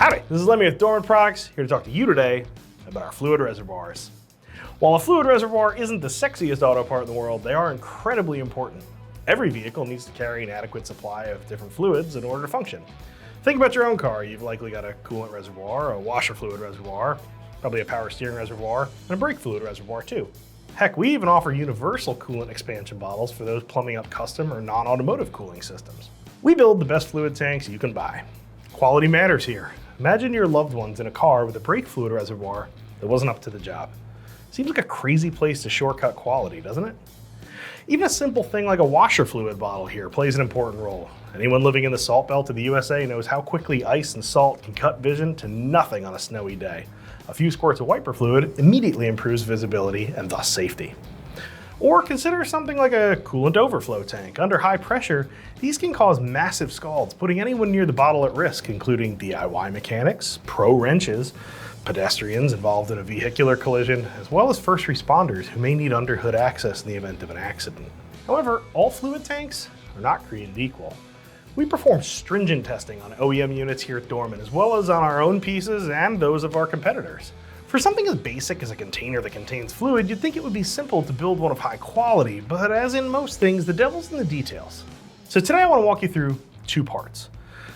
Howdy, this is Lemmy with Dorman Products, here to talk to you today about our fluid reservoirs. While a fluid reservoir isn't the sexiest auto part in the world, they are incredibly important. Every vehicle needs to carry an adequate supply of different fluids in order to function. Think about your own car. You've likely got a coolant reservoir, a washer fluid reservoir, probably a power steering reservoir, and a brake fluid reservoir too. Heck, we even offer universal coolant expansion bottles for those plumbing up custom or non-automotive cooling systems. We build the best fluid tanks you can buy. Quality matters here. Imagine your loved ones in a car with a brake fluid reservoir that wasn't up to the job. Seems like a crazy place to shortcut quality, doesn't it? Even a simple thing like a washer fluid bottle here plays an important role. Anyone living in the salt belt of the USA knows how quickly ice and salt can cut vision to nothing on a snowy day. A few squirts of wiper fluid immediately improves visibility and thus safety. Or consider something like a coolant overflow tank. Under high pressure, these can cause massive scalds, putting anyone near the bottle at risk, including DIY mechanics, pro wrenches, pedestrians involved in a vehicular collision, as well as first responders who may need underhood access in the event of an accident. However, all fluid tanks are not created equal. We perform stringent testing on OEM units here at Dorman, as well as on our own pieces and those of our competitors. For something as basic as a container that contains fluid, you'd think it would be simple to build one of high quality, but as in most things, the devil's in the details. So today I want to walk you through two parts.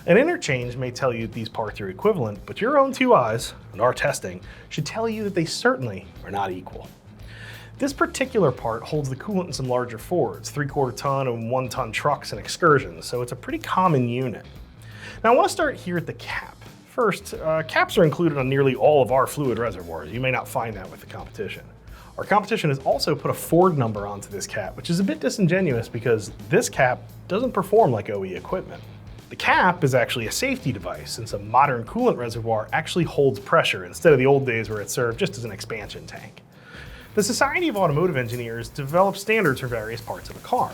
An interchange may tell you that these parts are equivalent, but your own two eyes, and our testing, should tell you that they certainly are not equal. This particular part holds the coolant in some larger Fords, 3/4 ton and 1 ton trucks and excursions, so it's a pretty common unit. Now I want to start here at the cap. First, caps are included on nearly all of our fluid reservoirs. You may not find that with the competition. Our competition has also put a Ford number onto this cap, which is a bit disingenuous because this cap doesn't perform like OE equipment. The cap is actually a safety device, since a modern coolant reservoir actually holds pressure instead of the old days where it served just as an expansion tank. The Society of Automotive Engineers developed standards for various parts of a car.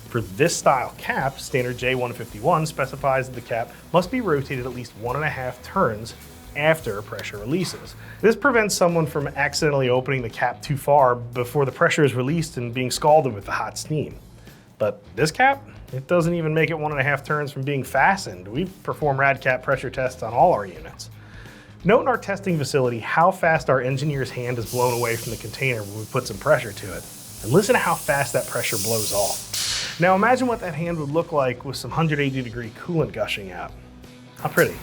For this style cap, standard J151 specifies that the cap must be rotated at least 1.5 turns after pressure releases. This prevents someone from accidentally opening the cap too far before the pressure is released and being scalded with the hot steam. But this cap, it doesn't even make it 1.5 turns from being fastened. We perform Radcap pressure tests on all our units. Note in our testing facility how fast our engineer's hand is blown away from the container when we put some pressure to it. And listen to how fast that pressure blows off. Now imagine what that hand would look like with some 180-degree coolant gushing out. How pretty.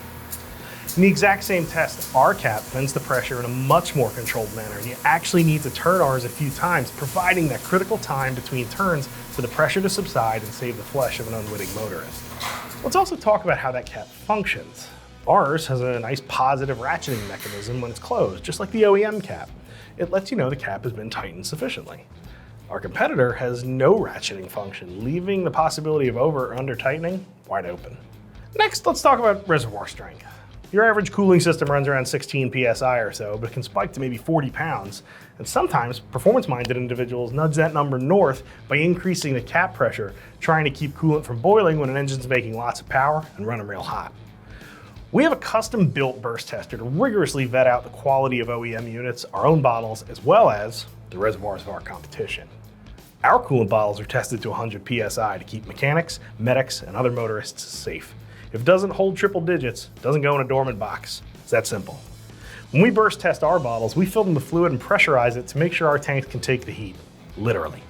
In the exact same test, our cap vents the pressure in a much more controlled manner, and you actually need to turn ours a few times, providing that critical time between turns for the pressure to subside and save the flesh of an unwitting motorist. Let's also talk about how that cap functions. Ours has a nice positive ratcheting mechanism when it's closed, just like the OEM cap. It lets you know the cap has been tightened sufficiently. Our competitor has no ratcheting function, leaving the possibility of over or under tightening wide open. Next, let's talk about reservoir strength. Your average cooling system runs around 16 PSI or so, but can spike to maybe 40 pounds. And sometimes performance-minded individuals nudge that number north by increasing the cap pressure, trying to keep coolant from boiling when an engine's making lots of power and running real hot. We have a custom-built burst tester to rigorously vet out the quality of OEM units, our own bottles, as well as the reservoirs of our competition. Our coolant bottles are tested to 100 PSI to keep mechanics, medics, and other motorists safe. If it doesn't hold triple digits, it doesn't go in a Dorman box. It's that simple. When we burst test our bottles, we fill them with fluid and pressurize it to make sure our tanks can take the heat, literally.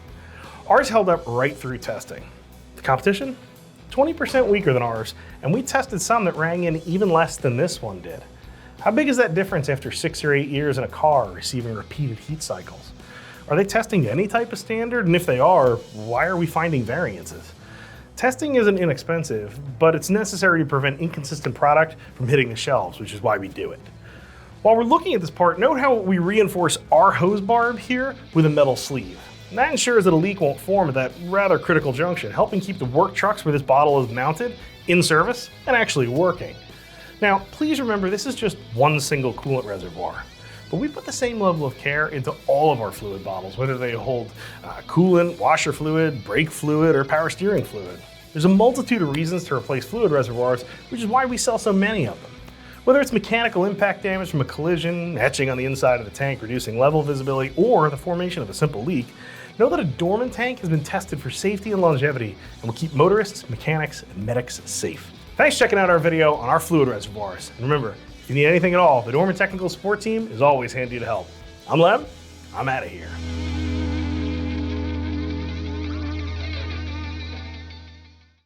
Ours held up right through testing. The competition? 20% weaker than ours, and we tested some that rang in even less than this one did. How big is that difference after 6 or 8 years in a car receiving repeated heat cycles? Are they testing to any type of standard? And if they are, why are we finding variances? Testing isn't inexpensive, but it's necessary to prevent inconsistent product from hitting the shelves, which is why we do it. While we're looking at this part, note how we reinforce our hose barb here with a metal sleeve. And that ensures that a leak won't form at that rather critical junction, helping keep the work trucks where this bottle is mounted in service and actually working. Now, please remember this is just one single coolant reservoir. But we put the same level of care into all of our fluid bottles, whether they hold coolant, washer fluid, brake fluid, or power steering fluid. There's a multitude of reasons to replace fluid reservoirs, which is why we sell so many of them. Whether it's mechanical impact damage from a collision, etching on the inside of the tank, reducing level visibility, or the formation of a simple leak, know that a Dorman tank has been tested for safety and longevity and will keep motorists, mechanics, and medics safe. Thanks for checking out our video on our fluid reservoirs. And remember, If you need anything at all, the Dorman Technical Support Team is always handy to help. I'm Lem. I'm out of here.